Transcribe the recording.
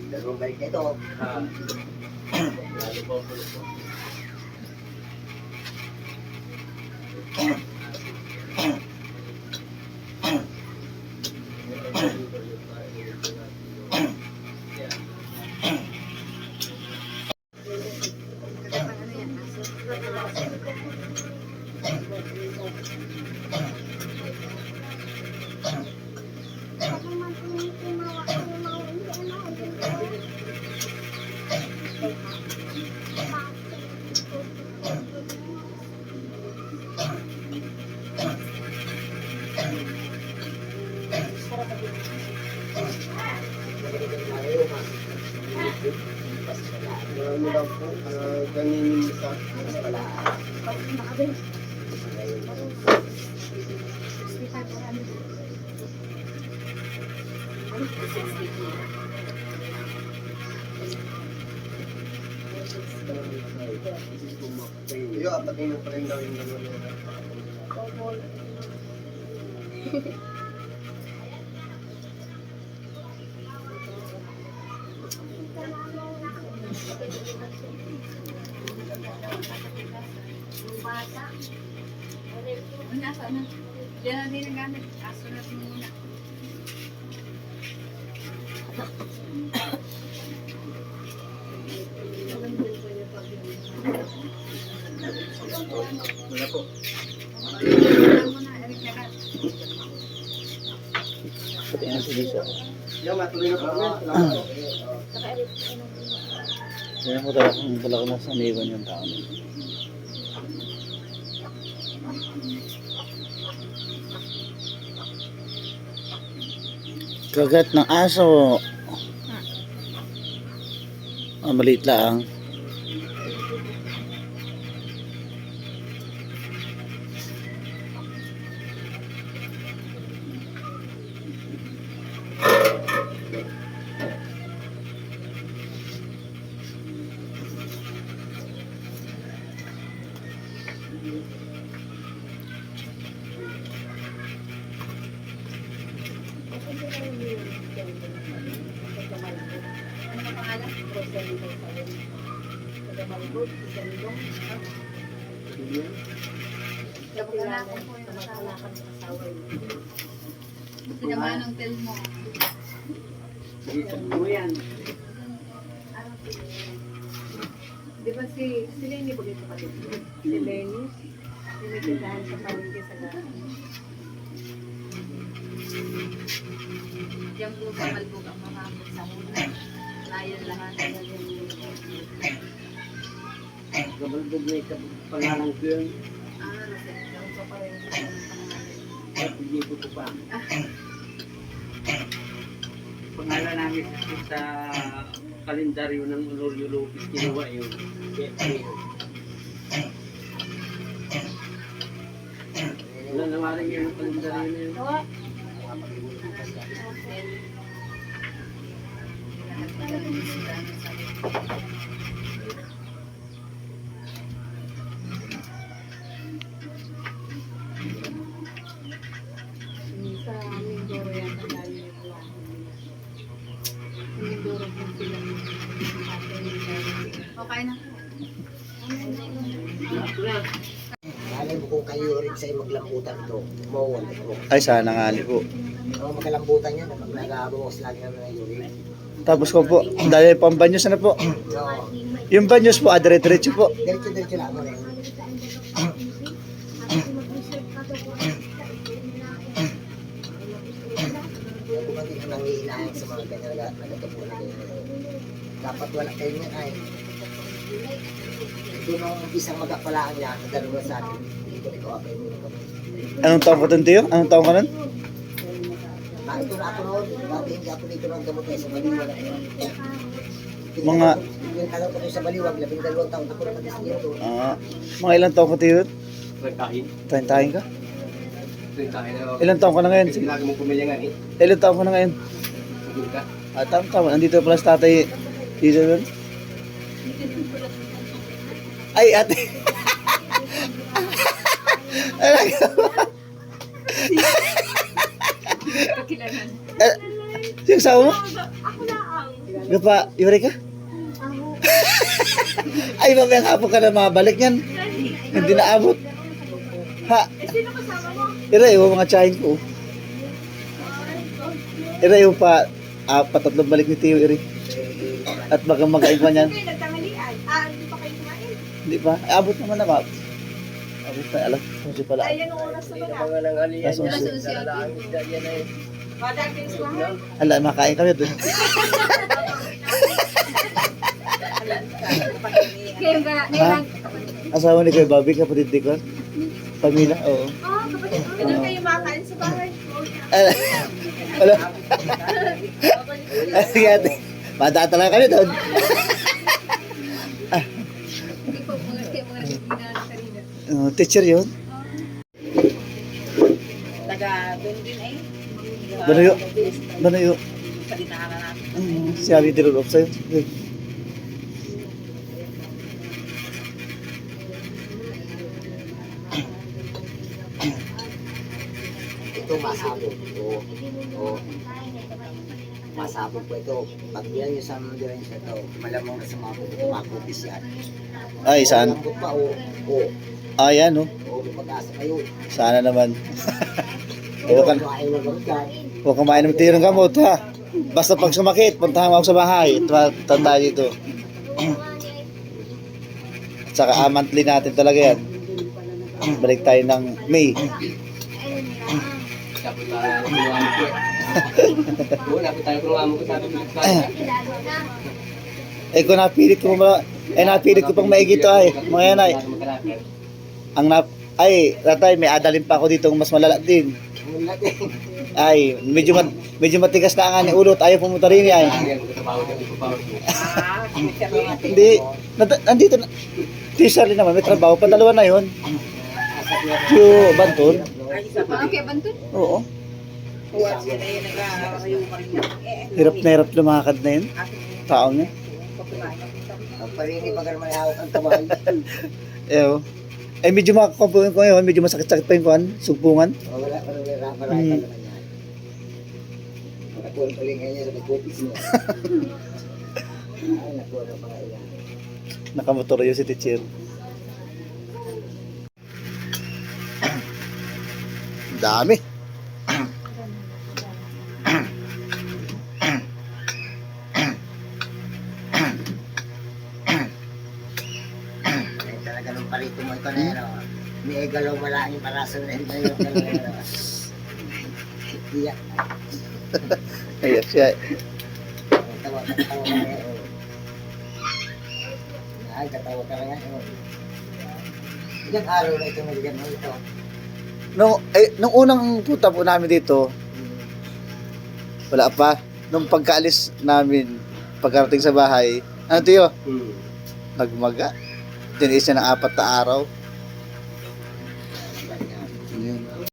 Dalawang balik na ito. Ano lang po, ganinin sa Palaan. iyo, apatin mo pa rin daw yung gano'n. Nasa na. Diyan na din nagamit. Aso natin muna. Wala po. Pati ang silisa. Yung matuloy na po kami. Salamat po. Kaya mo talaga nasa niwan yung tao. Kagat ng aso. Maliit lang. Ano pangalan? Kapag-alakon po yung asawa. Sinamahan ng tel mo. Mo yan. Di ba si Lenny po dito ka dito? Si Lenny? Si may tindahan sa palengke sa gano'n. Diyan po sa Malbog ang mga sa una. Layan lahat. Kabalbog na ito. Pangalan ko yun. Nasagdaw pa pa rin sa pangalan. Hindi ko pa. Pangalan namin sa kalendaryo ng Honorio Lopez. Ginawa yun. Wala nawarin yun ang kalendaryo na yun. Sa Mindoro yan ang dali ng lahat. Mindoro po sila. Okay na. Alam mo kung kayo rin sa'yo maglambutan ito, mawawala ito. Ay, sana nga po. Magalambutan yan, pag nag-aabos lagi naman ng urine. Tapos ko po, dahil pang banyos na po. No, Yung banyos po, dire-diretso po. diretso-diretso lang mo rin. Kung hindi ka nangihinayang sa mga ganyan, nagatupo na ganyan. Dapat wala kayo niyan ay. Ito nung isang magkapalaan niya, dalawa sa akin. Hindi ko ito apay mo. Anong taong ka dun, Tiyo? Anong taong ka nun? Ito na ako noon, dati hindi ako dito ng gamot sa baliwag. Mga- Yung tanong ko sa baliwag, 12 taon ako na dito. Mga ilang taong ka, Tiyo? Pagkain. Tahin ka? Pagkain na. Ilang taong ka na ngayon? Sige lagi mong pumilingan eh. Ilang taong ka na ngayon? Sige ka. Tama. Andito pala sa tatay. Sino nun? Ay, ate. Kakilanan. Sino asawa mo? Ako na ang. Gapa, Eureka? Ay, mamayang hapon ka na mabalik yan. Hindi naabot. Ha? Sino kasama mo? Ira, yung mga tsahin ko. Ira, yung patatlong balik ni Tio, Iri. At baka magain pa niyan. Okay, nagtangalian. Hindi pa kayo kumain. Hindi pa. Ay, abot naman na, Mab. Abot na, alam. Kasi pala. Ayan ang oras na ba? Mga nang aliyan Kaso, yan ay Madaging suwahan. ala, makain kami doon. Kaya nga, Ha? Asawa ni Kuya Bobby, kapatid ni Kuya? Pamila, oo. kapatid, ganun kayo makain sa bahay. Ala. Ala. Ay, sige ate. Bata talaga kami doon. Hindi po, mga kanina. Teacher yun. Taga doon din ay. Banayo. Banayo. Salitahan na natin. Si Abi Tirol of sa'yo. Ito masabog. Oo. Masabog po ito. Pag yan yung sa mga sa ito, malamang na sa mga kumakupis yan. Ay, saan? Malambot pa, oo. Ayan, oh. Oo, pag-asa kayo. Sana naman. Pero Huwag kung ayaw na dyan, Huwag kumain ng tiro ng gamot, ha? Basta pag sumakit, puntahan mo ako sa bahay. Tanda dito. At saka monthly natin talaga yan. Balik tayo ng May. Dapat tayo kumuha ko. Oo, dapat tayo kumuha ko sabi ko. Kung napilit ko napilit ko pang maigi to ay. Mga yan ay. Ratay, may adalin pa ako dito mas malala din. ang laki. Ay, medyo matigas na ang ani ulot. Ayaw pumunta rin ay. Hindi, nandito na. Teacher rin naman, may trabaho. Padalawa na yun. Yung Banton. Okay, bantun. Oo. Huwag sila yung nag-arayo pa rin yan. Hirap na hirap lumakad na yun. Taong niya. Ang parini pag naman hawak ang tumal. Ew. Eh, medyo makakampuin ko ngayon. Medyo masakit-sakit pa yung kuhan. Sugpungan. Wala pa rin marami naman yan. Nakuha pa rin ngayon sa nagkupis niya. Ay, nakuha na pa nga yan. Nakamotor yun si teacher. Dami. Ay, talaga nung parito mo ito na yan. May galaw malaking paraso na yun. Yung galaw. Iyak. Ayan siya. Katawa ka ngayon. Ay, katawa ka ngayon. Ilang araw na ito nagigyan mo ito. Nung unang punta po namin dito, wala pa. Nung pagkaalis namin, pagkarating sa bahay, ano tiyo? Nagmaga. Tinis niya ng 4 na araw.